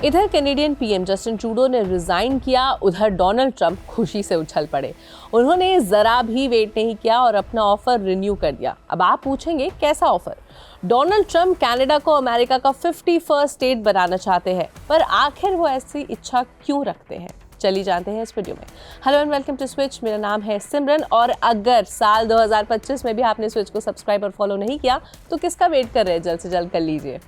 इधर Canadian PM Justin Trudeau ने resign किया, उधर डोनाल्ड ट्रंप खुशी से उछल पड़े। उन्होंने जरा भी वेट नहीं किया और अपना ऑफर रिन्यू कर दिया। अब आप पूछेंगे कैसा ऑफर? डोनाल्ड ट्रंप कनाडा को अमेरिका का 51st स्टेट बनाना चाहते हैं, पर आखिर वो ऐसी इच्छा क्यों रखते हैं? चलिए जानते हैं इस वीडियो में। Hello and welcome to switch. मेरा नाम है सिमरन और अगर साल 2025 में भी आपने स्विच को सब्सक्राइब और फॉलो नहीं किया तो किसका वेट कर रहे हैं? जल्द से जल्द कर लीजिए।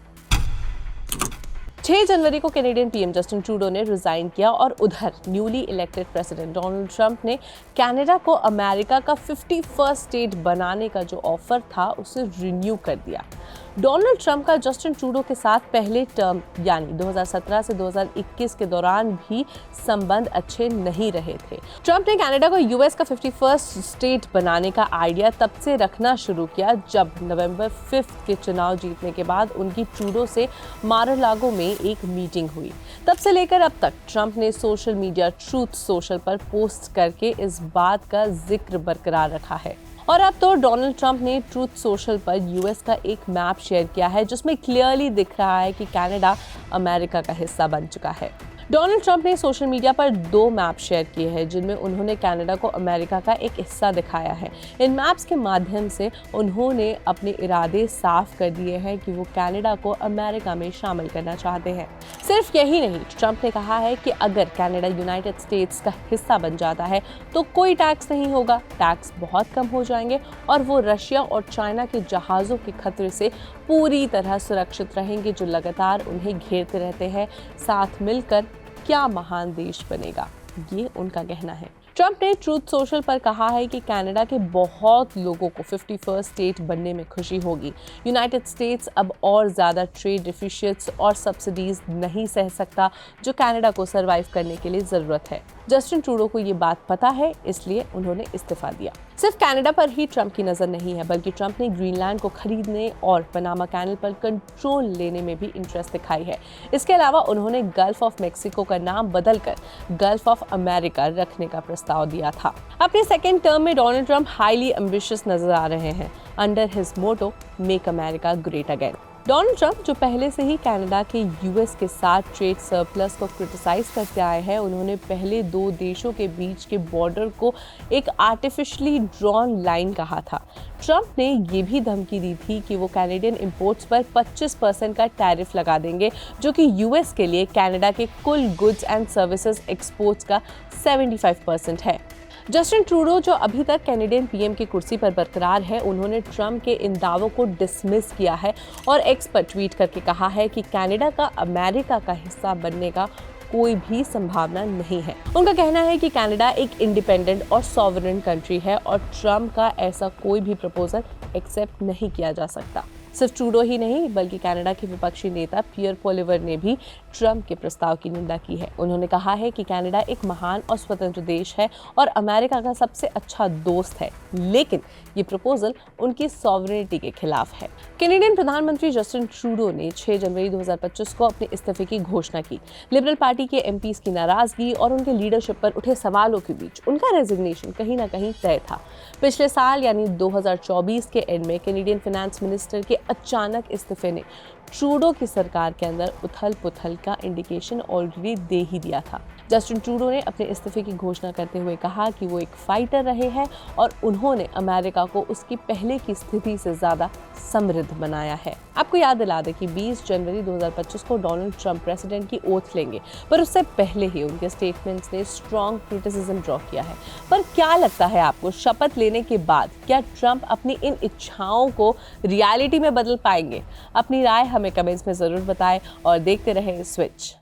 6 जनवरी को कैनेडियन पीएम जस्टिन ट्रूडो ने रिजाइन किया और उधर newly elected president Donald Trump ने कनाडा को अमेरिका का 51st स्टेट बनाने का जो ऑफर था उसे रिन्यू कर दिया। डोनाल्ड ट्रंप का जस्टिन ट्रूडो के साथ पहले टर्म यानी 2017 से 2021 के दौरान भी संबंध अच्छे नहीं रहे थे। ट्रंप ने कनाडा को यूएस का 51st स्टेट बनाने का आइडिया तब से रखना शुरू किया जब नवंबर 5 के चुनाव जीतने के बाद उनकी ट्रूडो से मार-अ-लागो में एक मीटिंग हुई। तब से लेकर अब तक ट्रंप ने सोशल मीडिया ट्रूथ सोशल पर पोस्ट करके इस बात का जिक्र बरकरार रखा है। और अब तो डोनाल्ड ट्रंप ने ट्रूथ सोशल पर यूएस का एक मैप शेयर किया है जिसमें क्लियरली दिख रहा है कि कनाडा अमेरिका का हिस्सा बन चुका है। डोनाल्ड ट्रंप ने सोशल मीडिया पर 2 मैप शेयर किए हैं जिनमें उन्होंने कनाडा को अमेरिका का एक हिस्सा दिखाया है। इन मैप्स के माध्यम से उन्होंने अपने इरादे साफ कर दिए हैं कि वो कनाडा को अमेरिका में शामिल करना चाहते हैं। सिर्फ यही नहीं, ट्रंप ने कहा है कि अगर कनाडा यूनाइटेड स्टेट्स का हिस्सा बन जाता है तो कोई टैक्स नहीं होगा, टैक्स बहुत कम हो जाएंगे और वो रशिया और चाइना के जहाज़ों के खतरे से पूरी तरह सुरक्षित रहेंगे जो लगातार उन्हें घेरते रहते हैं। साथ मिलकर क्या महान देश बनेगा, ये उनका कहना है। ट्रंप ने ट्रूथ सोशल पर कहा है कि कनाडा के बहुत लोगों को 51st स्टेट बनने में खुशी होगी। यूनाइटेड स्टेट्स अब और ज़्यादा ट्रेड डिफिशिएंट्स और सब्सिडीज नहीं सह सकता जो कनाडा को सरवाइव करने के लिए ज़रूरत है। जस्टिन ट्रूडो को ये बात पता है, इसलिए उन्होंने इस्तीफा दिया। सिर्फ कनाडा पर ही ट्रंप की नज़र नहीं है, बल्कि ट्रंप ने ग्रीनलैंड को खरीदने और पनामा कैनल पर कंट्रोल लेने में भी इंटरेस्ट दिखाई है। इसके अलावा उन्होंने गल्फ ऑफ मेक्सिको का नाम बदलकर गल्फ ऑफ अमेरिका रखने का प्रस्ताव दिया था। अपने सेकेंड टर्म में डोनाल्ड ट्रंप हाईली एम्बिशियस नजर आ रहे हैं under his motto make America great again. Donald Trump जो पहले से ही कनाडा के यूएस के साथ ट्रेड सरप्लस को क्रिटिसाइज करते आए हैं, उन्होंने पहले 2 देशों के बीच के बॉर्डर को एक आर्टिफिशियली ड्रॉन लाइन कहा था। ट्रंप ने ये भी धमकी दी थी कि वो कैनेडियन इंपोर्ट्स पर 25% का टैरिफ लगा देंगे जो कि यूएस के लिए कनाडा के कुल गुड्स एंड सर्विसेज एक्सपोर्ट्स का 75% है। जस्टिन ट्रूडो जो अभी तक कैनेडियन पीएम की कुर्सी पर बरकरार है, उन्होंने ट्रंप के इन दावों को डिसमिस किया है और एक्स पर ट्वीट करके कहा है कि कनाडा का अमेरिका का हिस्सा बनने का कोई भी संभावना नहीं है। उनका कहना है कि कनाडा एक इंडिपेंडेंट और सॉवरेन कंट्री है और ट्रंप का ऐसा कोई भी प्रपोजल एक्सेप्ट नहीं किया जा सकता। सिर्फ ट्रूडो ही नहीं बल्कि कनाडा के विपक्षी नेता पियर पोलिवर ने भी ट्रंप के प्रस्ताव की निंदा की है। उन्होंने कहा है कि कनाडा एक महान और स्वतंत्र देश है और अमेरिका का सबसे अच्छा दोस्त है, लेकिन ये प्रपोजल उनकी सॉवरेनिटी के खिलाफ है। कैनेडियन प्रधानमंत्री जस्टिन ट्रूडो ने 6 जनवरी 2025 को अपने इस्तीफे की घोषणा की। लिबरल पार्टी के एमपीज की नाराजगी और उनके लीडरशिप पर उठे सवालों के बीच उनका रेजिग्नेशन कहीं ना कहीं तय था। पिछले साल यानी 2024 के एंड में कैनेडियन फाइनेंस मिनिस्टर के अचानक इस्तीफे ने ट्रूडो की सरकार के अंदर उथल-पुथल का इंडिकेशन ऑलरेडी दे ही दिया था। जस्टिन ट्रूडो ने अपने इस्तीफे की घोषणा करते हुए कहा कि वो एक फाइटर रहे हैं और उन्होंने अमेरिका को उसकी पहले की स्थिति से ज़्यादा समृद्ध बनाया है। आपको याद दिला दें कि 20 जनवरी 2025 को डोनाल्ड ट्रंप प्रेसिडेंट की ओथ लेंगे, पर उससे पहले ही उनके स्टेटमेंट्स ने स्ट्रॉन्ग क्रिटिसिज्म ड्रॉ किया है। पर क्या लगता है आपको, शपथ लेने के बाद क्या ट्रंप अपनी इन इच्छाओं को रियलिटी में बदल पाएंगे? अपनी राय हमें कमेंट्स में ज़रूर बताएं और देखते रहें स्विच।